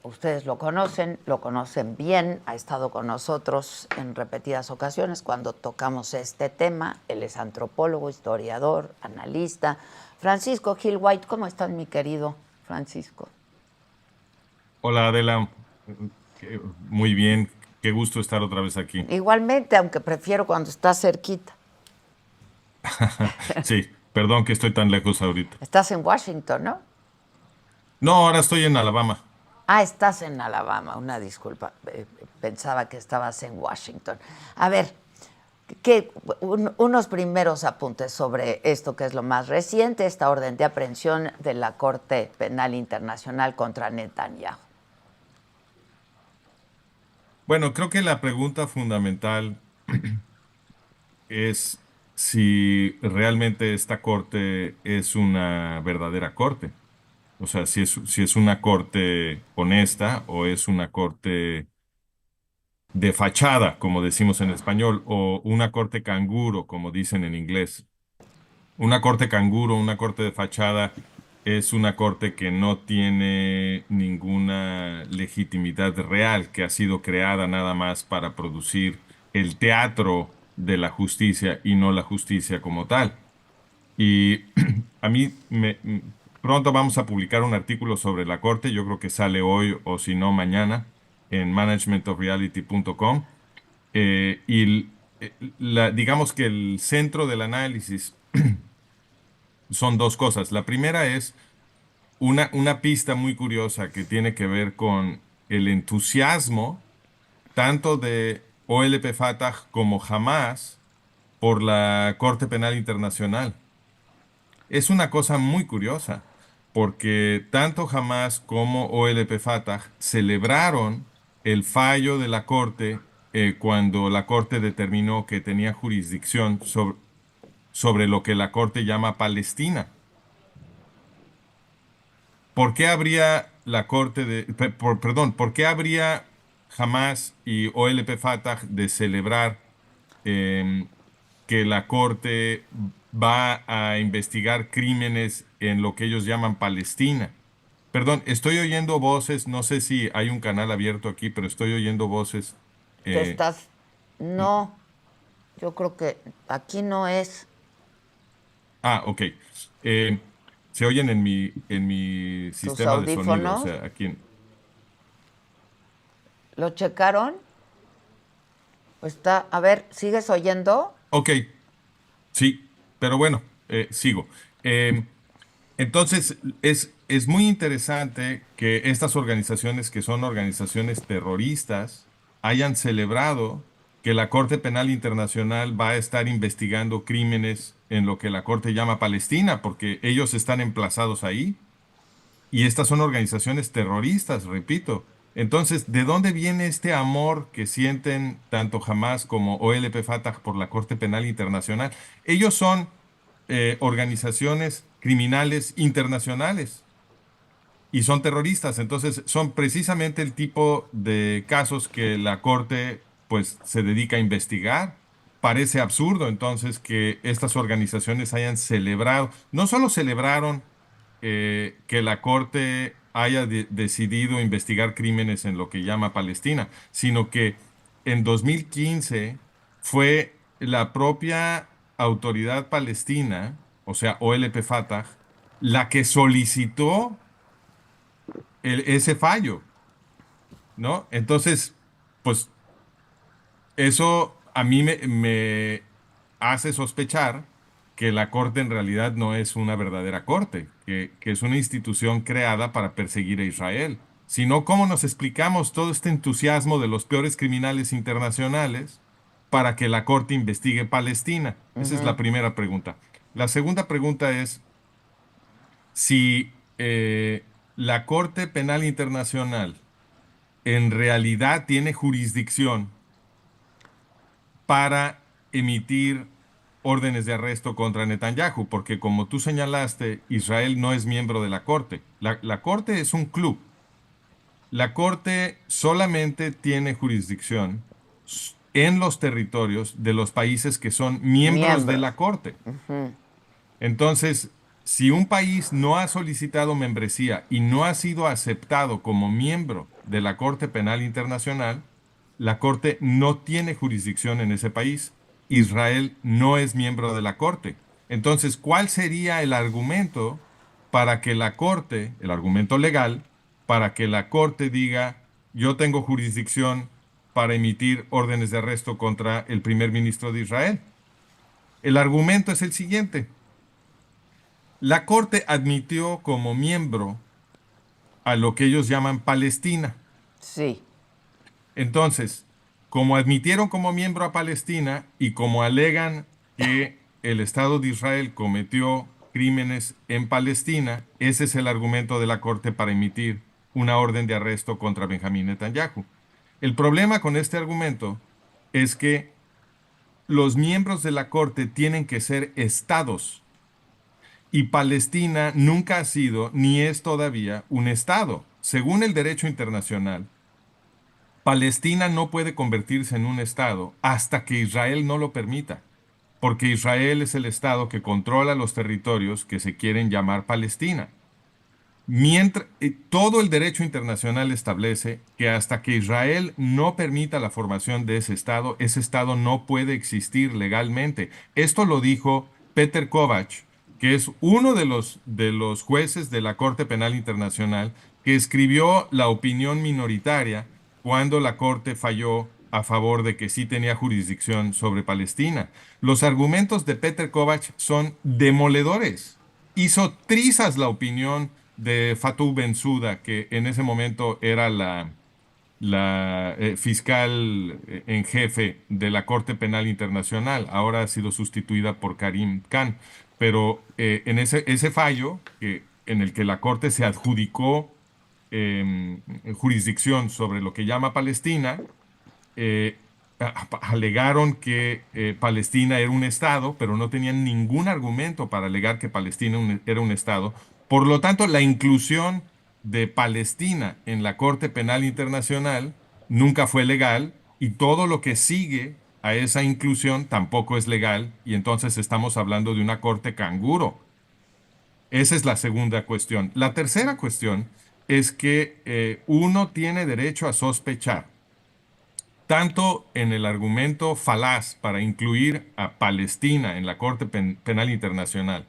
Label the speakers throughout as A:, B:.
A: Ustedes lo conocen bien, ha estado con nosotros en repetidas ocasiones cuando tocamos este tema. Él es antropólogo, historiador, analista. Francisco Gil White, ¿cómo estás, mi querido Francisco?
B: Hola Adela. Muy bien, qué gusto estar otra vez aquí.
A: Igualmente, aunque prefiero cuando estás cerquita.
B: Sí, perdón que estoy tan lejos ahorita.
A: Estás en Washington, ¿no?
B: No, ahora estoy en Alabama.
A: Ah, estás en Alabama, una disculpa. Pensaba que estabas en Washington. A ver, unos primeros apuntes sobre esto que es lo más reciente, esta orden de aprehensión de la Corte Penal Internacional contra Netanyahu.
B: Bueno, creo que la pregunta fundamental es si realmente esta corte es una verdadera corte. O sea, si es una corte honesta o es una corte de fachada, como decimos en español, o una corte canguro, como dicen en inglés. Una corte canguro, una corte de fachada, es una corte que no tiene ninguna legitimidad real, que ha sido creada nada más para producir el teatro de la justicia y no la justicia como tal. Y a mí pronto vamos a publicar un artículo sobre la corte, yo creo que sale hoy o si no mañana en managementofreality.com. Digamos que el centro del análisis son dos cosas. La primera es una pista muy curiosa que tiene que ver con el entusiasmo tanto de OLP Fatah como Hamas por la Corte Penal Internacional. Es una cosa muy curiosa, porque tanto Hamas como OLP Fatah celebraron el fallo de la Corte cuando la Corte determinó que tenía jurisdicción sobre lo que la Corte llama Palestina. ¿Por qué habría la Corte perdón, por qué habría Hamas y OLP Fatah de celebrar em, que la Corte va a investigar crímenes en lo que ellos llaman Palestina? Perdón, estoy oyendo voces, no sé si hay un canal abierto aquí, pero estoy oyendo voces.
A: Te
B: eh,
A: estás... No, yo creo que aquí no es.
B: ok. Eh, Se oyen en mi
A: ¿Tus
B: sistema de sonido, o
A: audífonos
B: sea, aquí.
A: lo checaron? Está, a ver, ¿sigues oyendo?
B: Ok, sí, pero bueno, sigo. Eh, entonces, es muy interesante que estas organizaciones, que son organizaciones terroristas, hayan celebrado que la Corte Penal Internacional va a estar investigando crímenes en lo que la Corte llama Palestina, porque ellos están emplazados ahí. Y estas son organizaciones terroristas, repito. Entonces, ¿de dónde viene este amor que sienten tanto Hamas como OLP Fatah por la Corte Penal Internacional? Ellos son organizaciones criminales internacionales y son terroristas. Entonces, son precisamente el tipo de casos que la Corte pues se dedica a investigar. Parece absurdo entonces que estas organizaciones hayan celebrado, no solo celebraron que la Corte haya decidido investigar crímenes en lo que llama Palestina, sino que en 2015 fue la propia autoridad palestina, o sea, OLP Fatah, la que solicitó ese fallo, ¿no? Entonces, pues eso a mí me hace sospechar que la corte en realidad no es una verdadera corte, que es una institución creada para perseguir a Israel. Si no, ¿cómo nos explicamos todo este entusiasmo de los peores criminales internacionales para que la corte investigue Palestina? Esa es
A: Ujú.
B: la primera pregunta. La segunda pregunta es si la Corte Penal Internacional en realidad tiene jurisdicción para emitir órdenes de arresto contra Netanyahu, porque como tú señalaste, Israel no es miembro de la Corte. La Corte es un club. La Corte solamente tiene jurisdicción en los territorios de los países que son miembros de
A: Miembros.
B: la Corte.
A: Ujú.
B: Entonces, si un país no ha solicitado membresía y no ha sido aceptado como miembro de la Corte Penal Internacional, la Corte no tiene jurisdicción en ese país. Israel no es miembro de la Corte. Entonces, ¿cuál sería el argumento para que la Corte, el argumento legal, para que la Corte diga, yo tengo jurisdicción para emitir órdenes de arresto contra el primer ministro de Israel? El argumento es el siguiente. La Corte admitió como miembro a lo que ellos llaman Palestina.
A: Sí.
B: Entonces, como admitieron como miembro a Palestina y como alegan que el Estado de Israel cometió crímenes en Palestina, ese es el argumento de la Corte para emitir una orden de arresto contra Benjamín Netanyahu. El problema con este argumento es que los miembros de la Corte tienen que ser estados. Y Palestina nunca ha sido ni es todavía un Estado. Según el derecho internacional, Palestina no puede convertirse en un Estado hasta que Israel no lo permita, porque Israel es el Estado que controla los territorios que se quieren llamar Palestina. Todo el derecho internacional establece que hasta que Israel no permita la formación de ese Estado no puede existir legalmente. Esto lo dijo Peter Kovac, que es uno de los jueces de la Corte Penal Internacional, que escribió la opinión minoritaria cuando la Corte falló a favor de que sí tenía jurisdicción sobre Palestina. Los argumentos de Peter Kovac son demoledores. Hizo trizas la opinión de Fatou Bensouda, que en ese momento era la fiscal en jefe de la Corte Penal Internacional. Ahora ha sido sustituida por Karim Khan. Pero en ese fallo, en el que la Corte se adjudicó jurisdicción sobre lo que llama Palestina, alegaron que Palestina era un estado, pero no tenían ningún argumento para alegar que Palestina era un estado. Por lo tanto, la inclusión de Palestina en la Corte Penal Internacional nunca fue legal y todo lo que sigue a esa inclusión tampoco es legal y entonces estamos hablando de una corte canguro. Esa es la segunda cuestión. La tercera cuestión es que uno tiene derecho a sospechar tanto en el argumento falaz para incluir a Palestina en la Corte Penal Internacional,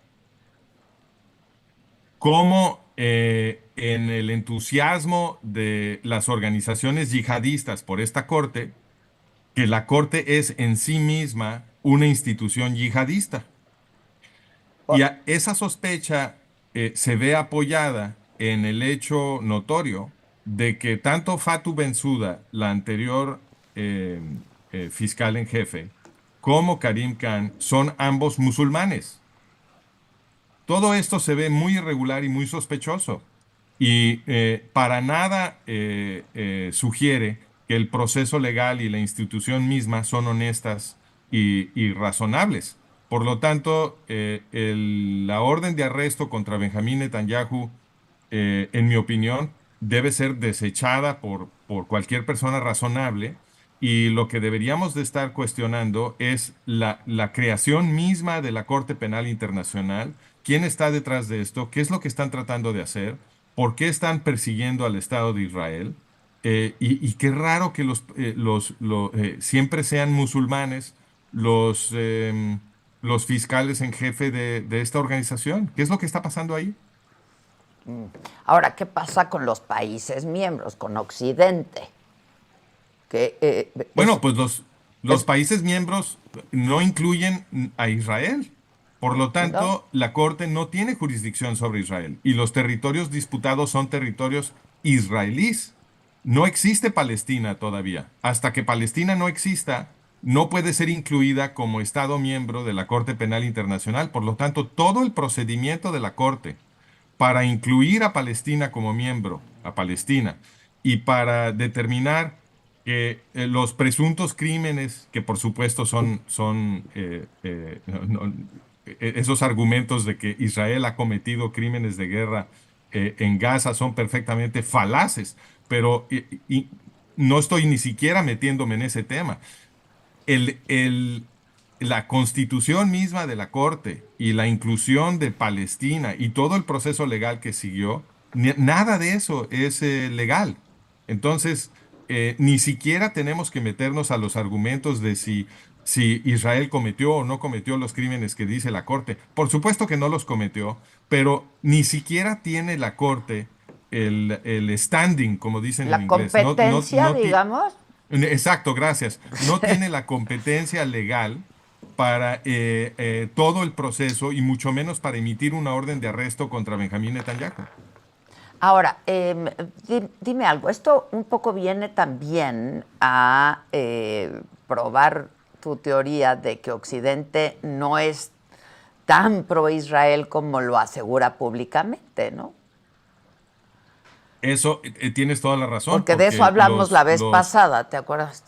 B: como en el entusiasmo de las organizaciones yihadistas por esta Corte, que la Corte es en sí misma una institución yihadista. Y
A: O-
B: esa sospecha se ve apoyada en el hecho notorio de que tanto Fatou Bensouda, la anterior eh, fiscal en jefe, como Karim Khan son ambos musulmanes. Todo esto se ve muy irregular y muy sospechoso. Y para nada sugiere que el proceso legal y la institución misma son honestas y razonables. Por lo tanto, la orden de arresto contra Benjamín Netanyahu, en mi opinión, debe ser desechada por cualquier persona razonable. Y lo que deberíamos de estar cuestionando es la creación misma de la Corte Penal Internacional. ¿Quién está detrás de esto? ¿Qué es lo que están tratando de hacer? ¿Por qué están persiguiendo al Estado de Israel? Y qué raro que siempre sean musulmanes los fiscales en jefe de esta organización. ¿Qué es lo que está pasando ahí?
A: Ahora, ¿qué pasa con los países miembros, con Occidente? Que
B: Bueno, pues los
A: es,
B: países miembros no incluyen a Israel. Por lo
A: ¿no?
B: tanto, la Corte no tiene jurisdicción sobre Israel y los territorios disputados son territorios israelíes. No existe Palestina todavía. Hasta que Palestina no exista, no puede ser incluida como Estado miembro de la Corte Penal Internacional. Por lo tanto, todo el procedimiento de la Corte para incluir a Palestina como miembro, a Palestina, y para determinar que los presuntos crímenes, que por supuesto esos argumentos de que Israel ha cometido crímenes de guerra en Gaza son perfectamente falaces, pero no estoy ni siquiera metiéndome en ese tema. El, el, la constitución misma de la Corte y la inclusión de Palestina y todo el proceso legal que siguió, nada de eso es legal. Entonces, ni siquiera tenemos que meternos a los argumentos de si Israel cometió o no cometió los crímenes que dice la Corte. Por supuesto que no los cometió, pero ni siquiera tiene la Corte el standing, como dicen en
A: La
B: inglés.
A: competencia, digamos.
B: Exacto, gracias. No tiene la competencia legal para todo el proceso y mucho menos para emitir una orden de arresto contra Benjamín Netanyahu.
A: Ahora, dime algo, esto un poco viene también a probar tu teoría de que Occidente no es tan pro-Israel como lo asegura públicamente, ¿no?
B: Eso tienes toda la razón,
A: Porque de eso
B: porque
A: hablamos la vez pasada, ¿te acuerdas?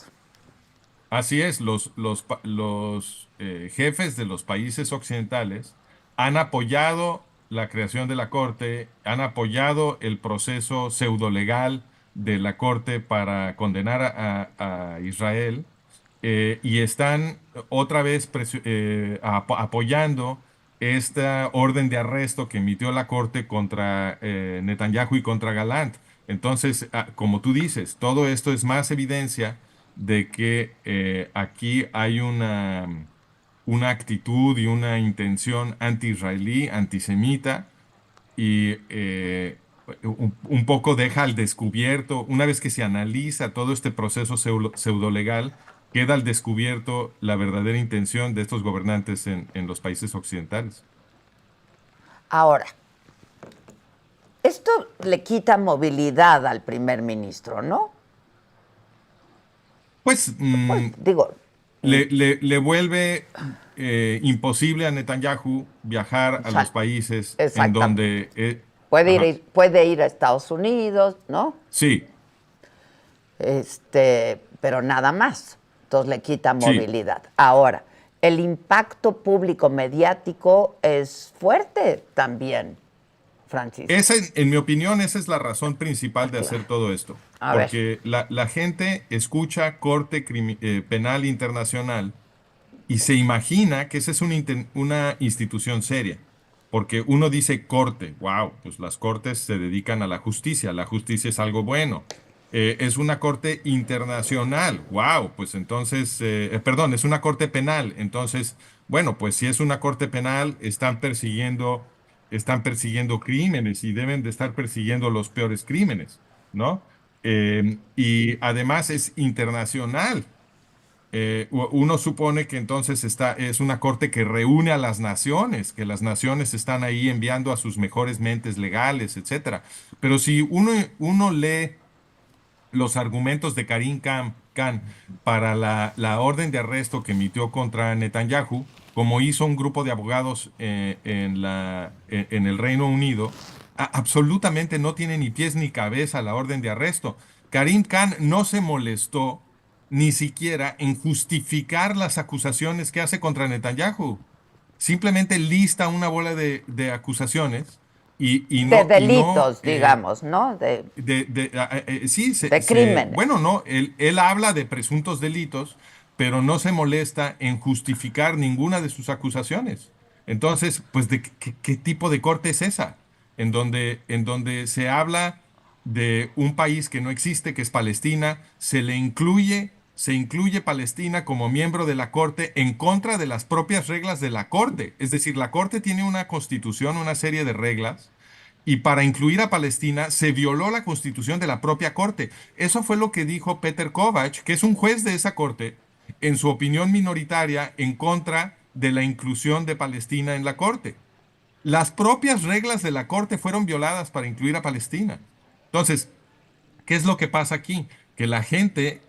B: así es, los jefes de los países occidentales han apoyado la creación de la Corte, han apoyado el proceso pseudolegal de la Corte para condenar a Israel y están otra vez apoyando esta orden de arresto que emitió la Corte contra Netanyahu y contra Gallant. Entonces, como tú dices, todo esto es más evidencia de que aquí hay una actitud y una intención anti-israelí, antisemita, y un poco deja al descubierto, una vez que se analiza todo este proceso pseudolegal, queda al descubierto la verdadera intención de estos gobernantes en los países occidentales.
A: Ahora, esto le quita movilidad al primer ministro, ¿no?
B: Pues
A: Pues digo,
B: le vuelve imposible a Netanyahu viajar a los países en
A: exactamente.
B: donde... ajá,
A: Puede ir a Estados Unidos, ¿no?
B: sí,
A: Pero nada más. Entonces le quita
B: sí.
A: movilidad. Ahora, el impacto público mediático es fuerte también, Francisco.
B: En mi opinión, esa es la razón principal de hacer todo esto.
A: A ver,
B: Porque la gente escucha Corte Penal Internacional y se imagina que esa es una institución seria. Porque uno dice corte, wow, pues las cortes se dedican a la justicia es algo bueno. Es una corte internacional, wow, pues entonces, perdón, es una corte penal, entonces, bueno, pues si es una corte penal, están persiguiendo crímenes y deben de estar persiguiendo los peores crímenes, ¿no? Y además es internacional. Uno supone que entonces es una corte que reúne a las naciones, que las naciones están ahí enviando a sus mejores mentes legales, etcétera. Pero si uno lee los argumentos de Khan para la orden de arresto que emitió contra Netanyahu, como hizo un grupo de abogados en el Reino Unido, absolutamente no tiene ni pies ni cabeza la orden de arresto. Karim Khan no se molestó ni siquiera en justificar las acusaciones que hace contra Netanyahu. Simplemente lista una bola de acusaciones y
A: de
B: no,
A: delitos, digamos, ¿no?
B: sí,
A: De crímenes.
B: bueno, no, él habla de presuntos delitos, pero no se molesta en justificar ninguna de sus acusaciones. Entonces, pues, ¿qué tipo de corte es esa? En donde se habla de un país que no existe, que es Palestina, se incluye Palestina como miembro de la Corte en contra de las propias reglas de la Corte. Es decir, la Corte tiene una constitución, una serie de reglas y para incluir a Palestina se violó la constitución de la propia corte. Eso fue lo que dijo Peter Kovac, que es un juez de esa corte, en su opinión minoritaria en contra de la inclusión de Palestina en la corte. Las propias reglas de la corte fueron violadas para incluir a Palestina. Entonces, ¿qué es lo que pasa aquí? Que la gente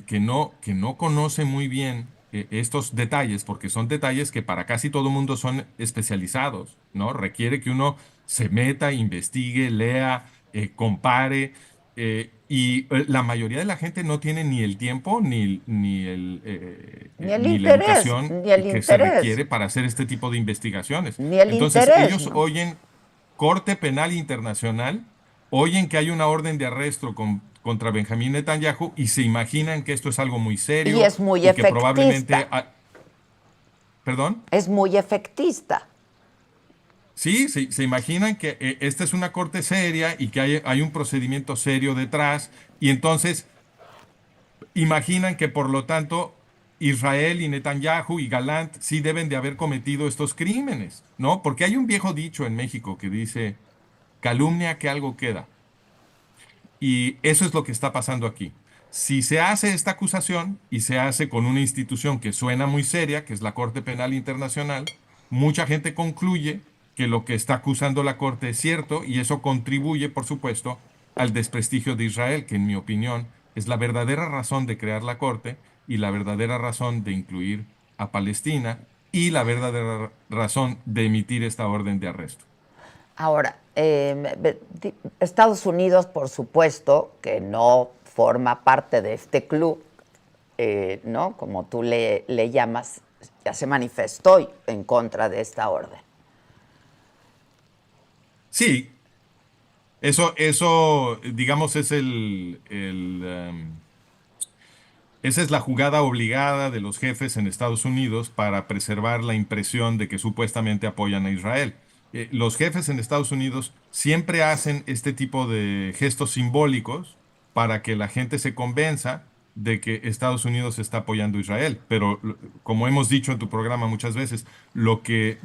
B: que no conoce muy bien estos detalles, porque son detalles que para casi todo mundo son especializados, ¿no? Requiere que uno se meta, investigue, lea, compare, y la mayoría de la gente no tiene ni el tiempo
A: Ni el
B: ni la
A: interés,
B: educación
A: ni el
B: que se
A: interés,
B: requiere para hacer este tipo de investigaciones.
A: ni el
B: Entonces,
A: interés,
B: ellos
A: ¿no?
B: oyen Corte Penal Internacional, oyen que hay una orden de arresto contra Benjamín Netanyahu y se imaginan que esto es algo muy
A: Y
B: serio
A: es muy
B: y que probablemente...
A: efectista.
B: ¿Perdón?
A: Es muy efectista.
B: Sí, se imaginan que esta es una corte seria y que hay un procedimiento serio detrás, y entonces imaginan que por lo tanto Israel y Netanyahu y Galant sí deben de haber cometido estos crímenes, ¿no? Porque hay un viejo dicho en México que dice, calumnia que algo queda. Y eso es lo que está pasando aquí. Si se hace esta acusación y se hace con una institución que suena muy seria, que es la Corte Penal Internacional, mucha gente concluye que lo que está acusando la Corte es cierto y eso contribuye, por supuesto, al desprestigio de Israel, que en mi opinión es la verdadera razón de crear la Corte y la verdadera razón de incluir a Palestina y la verdadera razón de emitir esta orden de arresto.
A: Ahora, Estados Unidos, por supuesto, que no forma parte de este club, ¿no? Como tú le llamas, ya se manifestó en contra de esta orden.
B: Sí, eso, digamos, esa es la jugada obligada de los jefes en Estados Unidos para preservar la impresión de que supuestamente apoyan a Israel. Los jefes en Estados Unidos siempre hacen este tipo de gestos simbólicos para que la gente se convenza de que Estados Unidos está apoyando a Israel. Pero como hemos dicho en tu programa muchas veces, lo que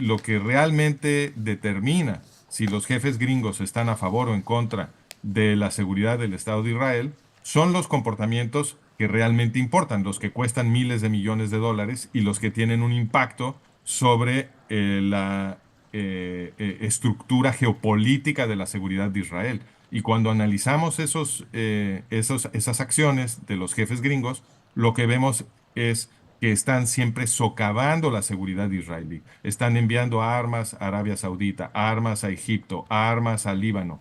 B: realmente determina si los jefes gringos están a favor o en contra de la seguridad del Estado de Israel son los comportamientos que realmente importan, los que cuestan miles de millones de dólares y los que tienen un impacto sobre la estructura geopolítica de la seguridad de Israel. Y cuando analizamos esas acciones de los jefes gringos, lo que vemos es que están siempre socavando la seguridad israelí. Están enviando armas a Arabia Saudita, armas a Egipto, armas al Líbano,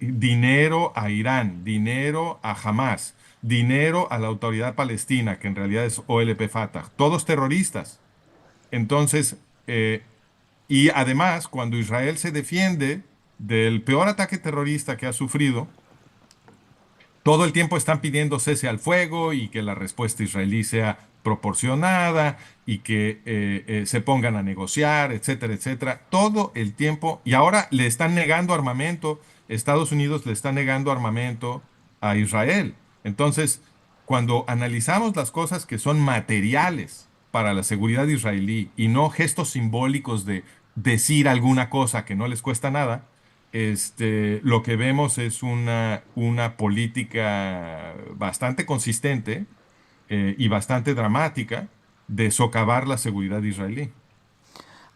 B: dinero a Irán, dinero a Hamas, dinero a la autoridad palestina, que en realidad es OLP Fatah, todos terroristas. Entonces, y además, cuando Israel se defiende del peor ataque terrorista que ha sufrido, todo el tiempo están pidiendo cese al fuego y que la respuesta israelí sea proporcionada y que se pongan a negociar, etcétera, etcétera. Todo el tiempo. Y ahora le están negando armamento. Estados Unidos le está negando armamento a Israel. Entonces, cuando analizamos las cosas que son materiales para la seguridad israelí y no gestos simbólicos de decir alguna cosa que no les cuesta nada, lo que vemos es una política bastante consistente y bastante dramática de socavar la seguridad israelí.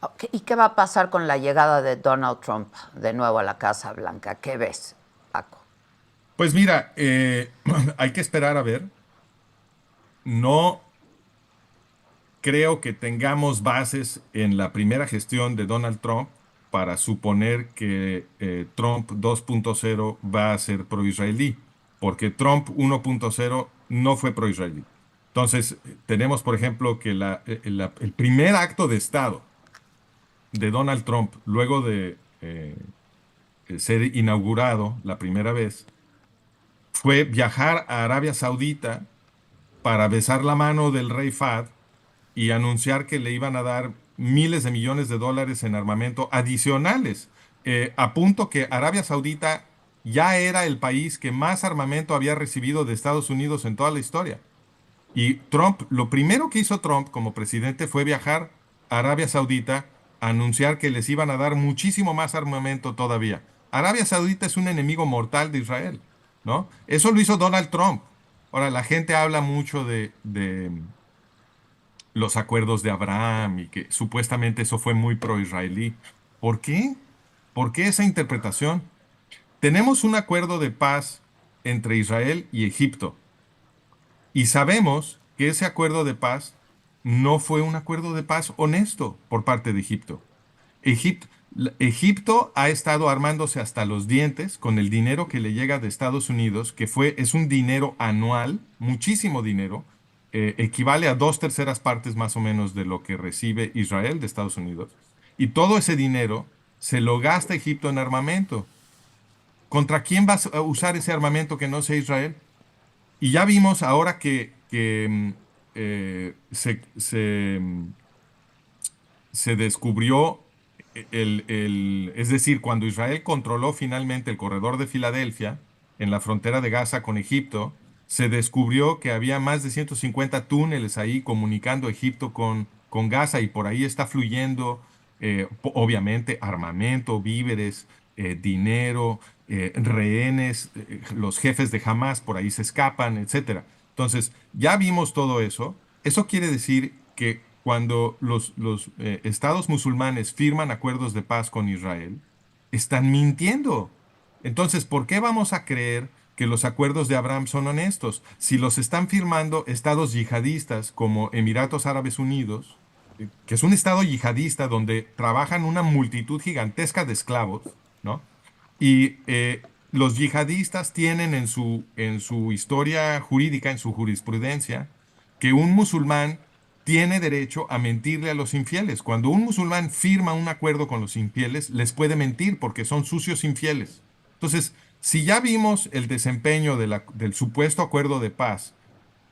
A: Ok, ¿y qué va a pasar con la llegada de Donald Trump de nuevo a la Casa Blanca? ¿Qué ves, Paco?
B: Pues mira, hay que esperar a ver. No creo que tengamos bases en la primera gestión de Donald Trump para suponer que Trump 2.0 va a ser pro-israelí, porque Trump 1.0 no fue pro-israelí. Entonces, tenemos, por ejemplo, que el primer acto de Estado de Donald Trump, luego de ser inaugurado la primera vez, fue viajar a Arabia Saudita para besar la mano del rey Fahd y anunciar que le iban a dar miles de millones de dólares en armamento adicionales, a punto que Arabia Saudita ya era el país que más armamento había recibido de Estados Unidos en toda la historia. Y Trump, lo primero que hizo Trump como presidente fue viajar a Arabia Saudita a anunciar que les iban a dar muchísimo más armamento todavía. Arabia Saudita es un enemigo mortal de Israel, ¿no? Eso lo hizo Donald Trump. Ahora, la gente habla mucho de los acuerdos de Abraham y que supuestamente eso fue muy pro-israelí. ¿Por qué? ¿Por qué esa interpretación? Tenemos un acuerdo de paz entre Israel y Egipto y sabemos que ese acuerdo de paz no fue un acuerdo de paz honesto por parte de Egipto. Egipto, Egipto ha estado armándose hasta los dientes con el dinero que le llega de Estados Unidos, es un dinero anual, muchísimo dinero, equivale a dos terceras partes más o menos de lo que recibe Israel de Estados Unidos. Y todo ese dinero se lo gasta Egipto en armamento. ¿Contra quién va a usar ese armamento que no sea Israel? Y ya vimos ahora que se descubrió es decir, cuando Israel controló finalmente el corredor de Filadelfia, en la frontera de Gaza con Egipto, se descubrió que había más de 150 túneles ahí comunicando Egipto con Gaza y por ahí está fluyendo, obviamente, armamento, víveres, dinero, rehenes, los jefes de Hamas por ahí se escapan, etcétera. Entonces, ya vimos todo eso. Eso quiere decir que cuando los estados musulmanes firman acuerdos de paz con Israel, están mintiendo. Entonces, ¿por qué vamos a creer que los acuerdos de Abraham son honestos? Si los están firmando estados yihadistas como Emiratos Árabes Unidos, que es un estado yihadista donde trabajan una multitud gigantesca de esclavos, ¿no? Y los yihadistas tienen en su historia jurídica, en su jurisprudencia, que un musulmán tiene derecho a mentirle a los infieles. Cuando un musulmán firma un acuerdo con los infieles, les puede mentir porque son sucios infieles. Entonces, si ya vimos el desempeño del supuesto acuerdo de paz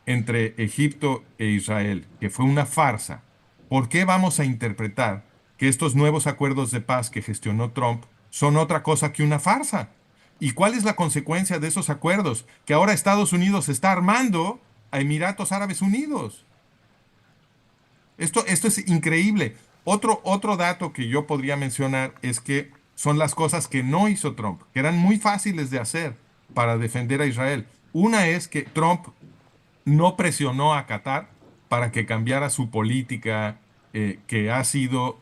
B: entre Egipto e Israel, que fue una farsa, ¿por qué vamos a interpretar que estos nuevos acuerdos de paz que gestionó Trump son otra cosa que una farsa? ¿Y cuál es la consecuencia de esos acuerdos? Que ahora Estados Unidos está armando a Emiratos Árabes Unidos. Esto es increíble. Otro dato que yo podría mencionar es que son las cosas que no hizo Trump, que eran muy fáciles de hacer para defender a Israel. Una es que Trump no presionó a Qatar para que cambiara su política, que ha sido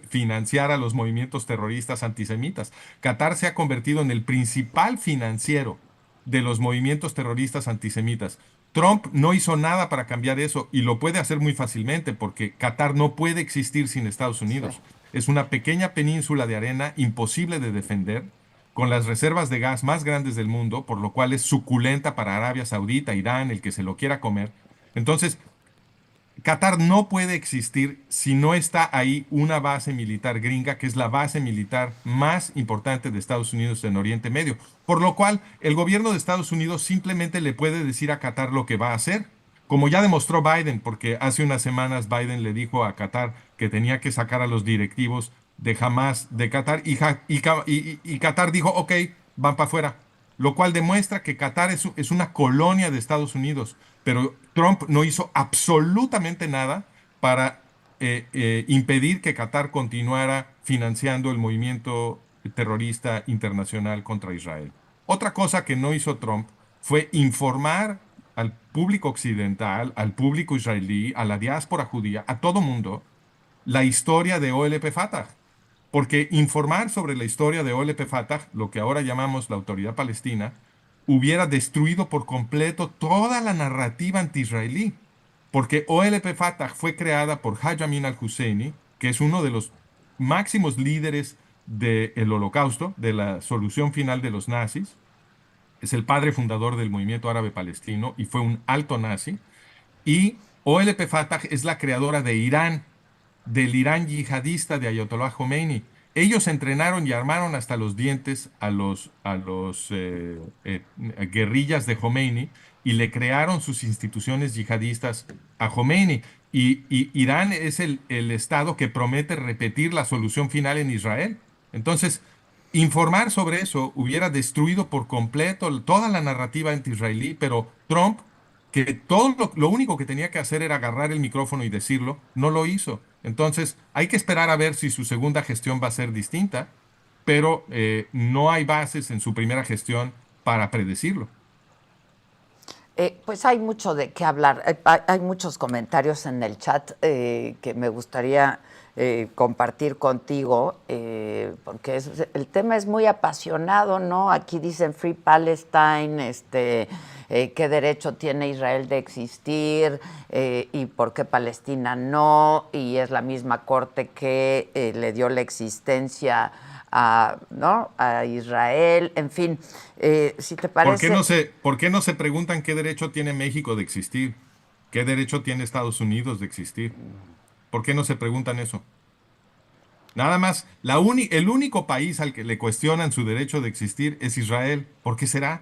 B: financiar a los movimientos terroristas antisemitas. Qatar se ha convertido en el principal financiero de los movimientos terroristas antisemitas. Trump no hizo nada para cambiar eso y lo puede hacer muy fácilmente porque Qatar no puede existir sin Estados
A: Sí.
B: Unidos. Es una pequeña península de arena imposible de defender, con las reservas de gas más grandes del mundo, por lo cual es suculenta para Arabia Saudita, Irán, el que se lo quiera comer. Entonces, Qatar no puede existir si no está ahí una base militar gringa, que es la base militar más importante de Estados Unidos en Oriente Medio. Por lo cual, el gobierno de Estados Unidos simplemente le puede decir a Qatar lo que va a hacer, como ya demostró Biden, porque hace unas semanas Biden le dijo a Qatar que tenía que sacar a los directivos de Hamas de Qatar y Qatar dijo, ok, van para afuera, lo cual demuestra que Qatar es una colonia de Estados Unidos, pero Trump no hizo absolutamente nada para impedir que Qatar continuara financiando el movimiento terrorista internacional contra Israel. Otra cosa que no hizo Trump fue informar al público occidental, al público israelí, a la diáspora judía, a todo mundo, la historia de OLP Fatah. Porque informar sobre la historia de OLP Fatah, lo que ahora llamamos la Autoridad Palestina, hubiera destruido por completo toda la narrativa anti-israelí. Porque OLP Fatah fue creada por Haj Amin al-Husseini, que es uno de los máximos líderes del Holocausto, de la solución final de los nazis. Es el padre fundador del movimiento árabe palestino y fue un alto nazi. Y OLP Fatah es la creadora de Irán, del Irán yihadista de Ayatollah Khomeini. Ellos entrenaron y armaron hasta los dientes a los guerrillas de Khomeini y le crearon sus instituciones yihadistas a Khomeini. Y Irán es el estado que promete repetir la solución final en Israel. Entonces, informar sobre eso hubiera destruido por completo toda la narrativa anti-israelí, pero Trump, que todo lo único que tenía que hacer era agarrar el micrófono y decirlo, no lo hizo. Entonces, hay que esperar a ver si su segunda gestión va a ser distinta, pero no hay bases en su primera gestión para predecirlo.
A: Pues hay mucho de qué hablar. Hay muchos comentarios en el chat que me gustaría compartir contigo, porque el tema es muy apasionado, ¿no? Aquí dicen Free Palestine, qué derecho tiene Israel de existir y por qué Palestina no, y es la misma corte que le dio la existencia ¿no? A Israel, en fin, si te parece.
B: Por qué no se preguntan qué derecho tiene México de existir? ¿Qué derecho tiene Estados Unidos de existir? ¿Por qué no se preguntan eso? Nada más, el único país al que le cuestionan su derecho de existir es Israel. ¿Por qué será?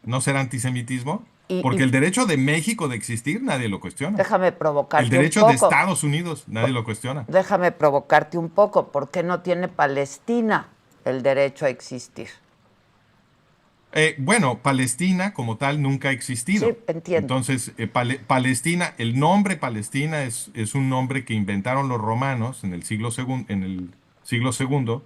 B: ¿No será antisemitismo?
A: Y
B: Porque el derecho de México de existir nadie lo cuestiona.
A: déjame
B: El
A: provocarte un
B: derecho de
A: poco.
B: Estados Unidos nadie lo cuestiona.
A: Déjame provocarte un poco. ¿Por qué no tiene Palestina el derecho a existir?
B: Bueno, Palestina como tal nunca ha
A: Sí,
B: existido.
A: entiendo.
B: Entonces, Palestina, el nombre Palestina es un nombre que inventaron los romanos en el siglo segundo,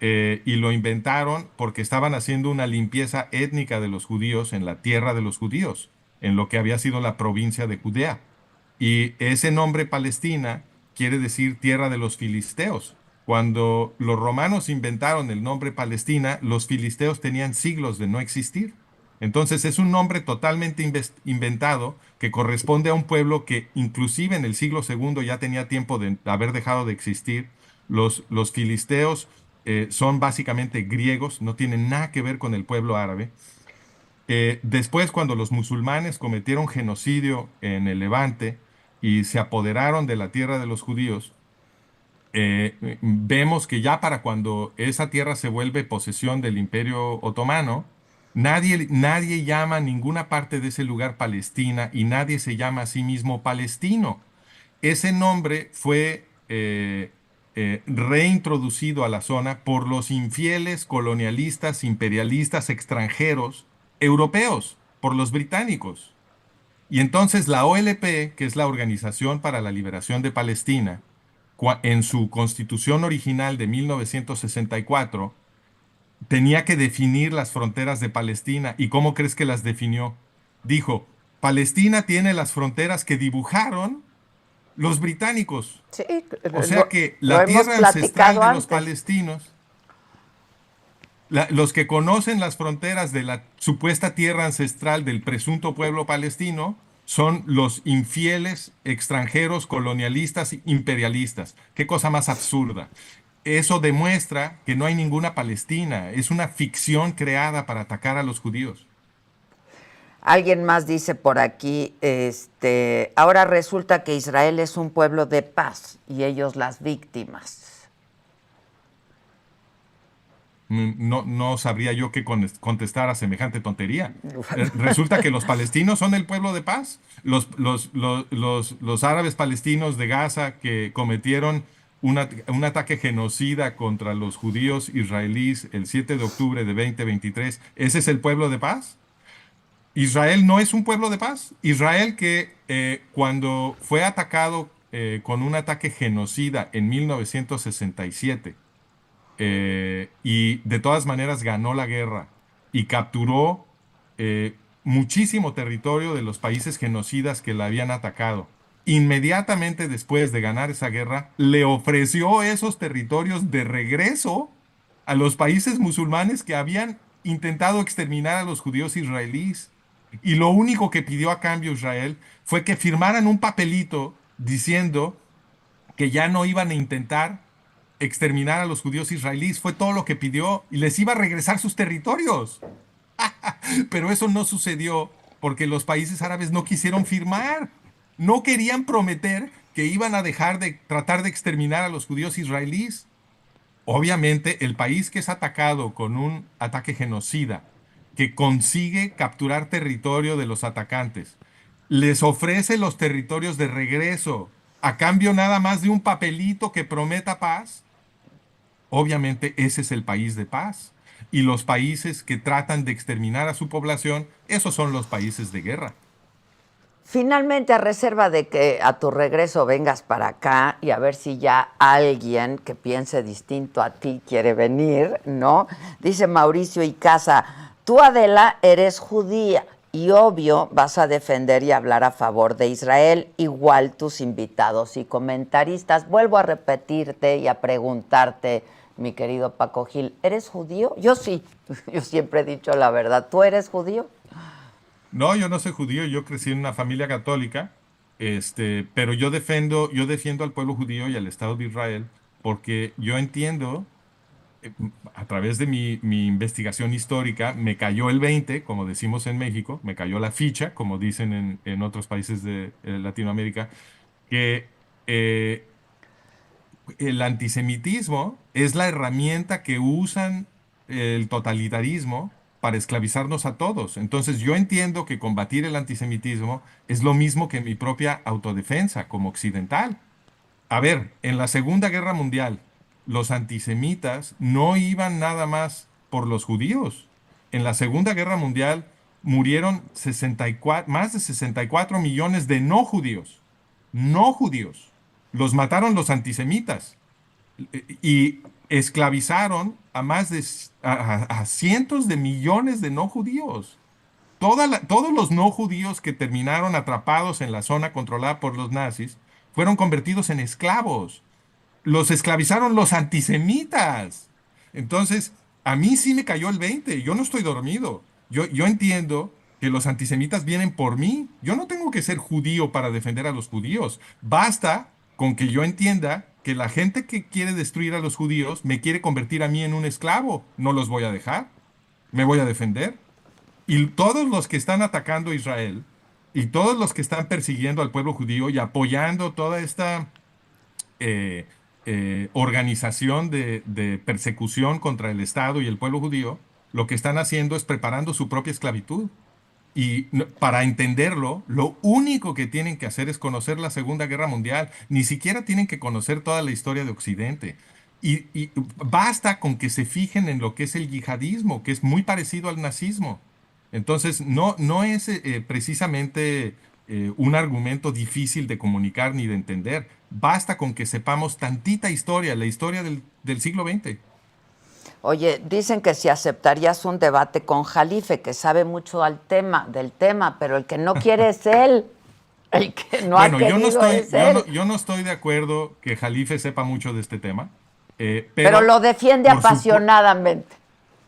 B: y lo inventaron porque estaban haciendo una limpieza étnica de los judíos en la tierra de los judíos, en lo que había sido la provincia de Judea. Y ese nombre Palestina quiere decir tierra de los filisteos. Cuando los romanos inventaron el nombre Palestina, los filisteos tenían siglos de no existir. Entonces es un nombre totalmente inventado que corresponde a un pueblo que inclusive en el siglo segundo ya tenía tiempo de haber dejado de existir. Los filisteos son básicamente griegos, no tienen nada que ver con el pueblo árabe. Después, cuando los musulmanes cometieron genocidio en el Levante y se apoderaron de la tierra de los judíos, vemos que ya para cuando esa tierra se vuelve posesión del Imperio Otomano, nadie llama a ninguna parte de ese lugar Palestina y nadie se llama a sí mismo palestino. Ese nombre fue reintroducido a la zona por los infieles colonialistas, imperialistas extranjeros europeos, por los británicos. Y entonces la OLP, que es la Organización para la Liberación de Palestina, en su constitución original de 1964, tenía que definir las fronteras de Palestina. ¿Y cómo crees que las definió? Dijo, Palestina tiene las fronteras que dibujaron los británicos.
A: Sí,
B: O sea que
A: lo
B: la
A: hemos
B: tierra ancestral
A: platicado
B: de los
A: antes.
B: palestinos, los que conocen las fronteras de la supuesta tierra ancestral del presunto pueblo palestino, son los infieles extranjeros colonialistas imperialistas. Qué cosa más absurda. Eso demuestra que no hay ninguna Palestina, es una ficción creada para atacar a los judíos.
A: Alguien más dice por aquí, ahora resulta que Israel es un pueblo de paz y ellos las víctimas.
B: No sabría yo qué contestar a semejante tontería. Resulta que los palestinos son el pueblo de paz. Los árabes palestinos de Gaza que cometieron un ataque genocida contra los judíos israelíes el 7 de octubre de 2023, ¿ese es el pueblo de paz? Israel no es un pueblo de paz. Israel que cuando fue atacado con un ataque genocida en 1967, y de todas maneras ganó la guerra y capturó muchísimo territorio de los países genocidas que la habían atacado. Inmediatamente después de ganar esa guerra, le ofreció esos territorios de regreso a los países musulmanes que habían intentado exterminar a los judíos israelíes. Y lo único que pidió a cambio Israel fue que firmaran un papelito diciendo que ya no iban a intentar exterminar a los judíos israelíes. Fue todo lo que pidió y les iba a regresar sus territorios. Pero eso no sucedió porque los países árabes no quisieron firmar. No querían prometer que iban a dejar de tratar de exterminar a los judíos israelíes. Obviamente, el país que es atacado con un ataque genocida, que consigue capturar territorio de los atacantes, les ofrece los territorios de regreso a cambio nada más de un papelito que prometa paz. Obviamente ese es el país de paz. Y los países que tratan de exterminar a su población, esos son los países de guerra.
A: Finalmente, a reserva de que a tu regreso vengas para acá y a ver si ya alguien que piense distinto a ti quiere venir, ¿no? Dice Mauricio Icaza, tú Adela eres judía y obvio vas a defender y hablar a favor de Israel, igual tus invitados y comentaristas. Vuelvo a repetirte y a preguntarte, mi querido Paco Gil, ¿eres judío? Yo sí, yo siempre he dicho la verdad. ¿Tú eres judío?
B: No, yo no soy judío, yo crecí en una familia católica, pero yo defiendo al pueblo judío y al Estado de Israel porque yo entiendo, a través de mi investigación histórica, me cayó el 20, como decimos en México, me cayó la ficha, como dicen en otros países de Latinoamérica, que eh, el antisemitismo es la herramienta que usan el totalitarismo para esclavizarnos a todos. Entonces yo entiendo que combatir el antisemitismo es lo mismo que mi propia autodefensa como occidental. A ver, en la Segunda Guerra Mundial, los antisemitas no iban nada más por los judíos. En la Segunda Guerra Mundial murieron 64, más de 64 millones de no judíos. No judíos. Los mataron los antisemitas y esclavizaron a a cientos de millones de no judíos. Todos los no judíos que terminaron atrapados en la zona controlada por los nazis fueron convertidos en esclavos. Los esclavizaron los antisemitas. Entonces, a mí sí me cayó el 20. Yo no estoy dormido. Yo entiendo que los antisemitas vienen por mí. Yo no tengo que ser judío para defender a los judíos. Basta con que yo entienda que la gente que quiere destruir a los judíos me quiere convertir a mí en un esclavo. No los voy a dejar. Me voy a defender. Y todos los que están atacando a Israel y todos los que están persiguiendo al pueblo judío y apoyando toda esta eh, organización de persecución contra el Estado y el pueblo judío, lo que están haciendo es preparando su propia esclavitud. Y para entenderlo, lo único que tienen que hacer es conocer la Segunda Guerra Mundial. Ni siquiera tienen que conocer toda la historia de Occidente. Y basta con que se fijen en lo que es el yihadismo, que es muy parecido al nazismo. Entonces, no es precisamente un argumento difícil de comunicar ni de entender. Basta con que sepamos tantita historia, la historia del siglo XX.
A: Oye, dicen que si aceptarías un debate con Jalife, que sabe mucho del tema, pero el que no quiere es él. El que no ha
B: Bueno,
A: querido es él.
B: yo no estoy de acuerdo que Jalife sepa mucho de este tema,
A: Pero lo defiende
B: por supu-
A: apasionadamente.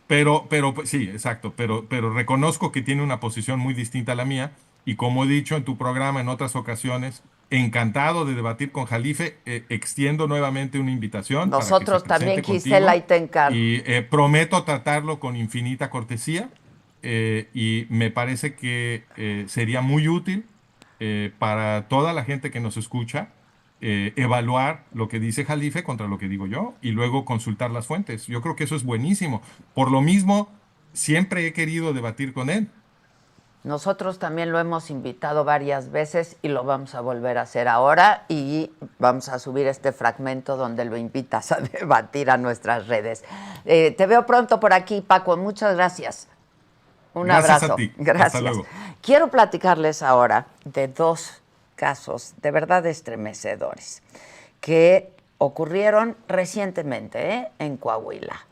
B: Pues, sí, exacto, pero reconozco que tiene una posición muy distinta a la mía y como he dicho en tu programa en otras ocasiones, encantado de debatir con Jalife, extiendo nuevamente una invitación para que se
A: Nosotros también,
B: presente
A: Gisela, y
B: contigo
A: te encargo.
B: y prometo tratarlo con infinita cortesía y me parece que sería muy útil para toda la gente que nos escucha evaluar lo que dice Jalife contra lo que digo yo y luego consultar las fuentes. Yo creo que eso es buenísimo. Por lo mismo, siempre he querido debatir con él.
A: Nosotros también lo hemos invitado varias veces y lo vamos a volver a hacer ahora y vamos a subir este fragmento donde lo invitas a debatir a nuestras redes. Te veo pronto por aquí, Paco. Muchas gracias. Un
B: Gracias a
A: abrazo.
B: ti. Hasta
A: Gracias.
B: luego.
A: Quiero platicarles ahora de dos casos de verdad estremecedores que ocurrieron recientemente, en Coahuila.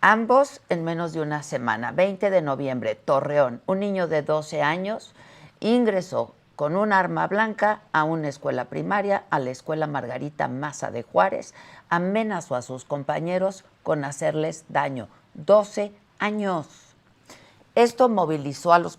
A: Ambos en menos de una semana. 20 de noviembre, Torreón. Un niño de 12 años ingresó con un arma blanca a una escuela primaria, a la escuela Margarita Maza de Juárez. Amenazó a sus compañeros con hacerles daño. 12 años. Esto movilizó a los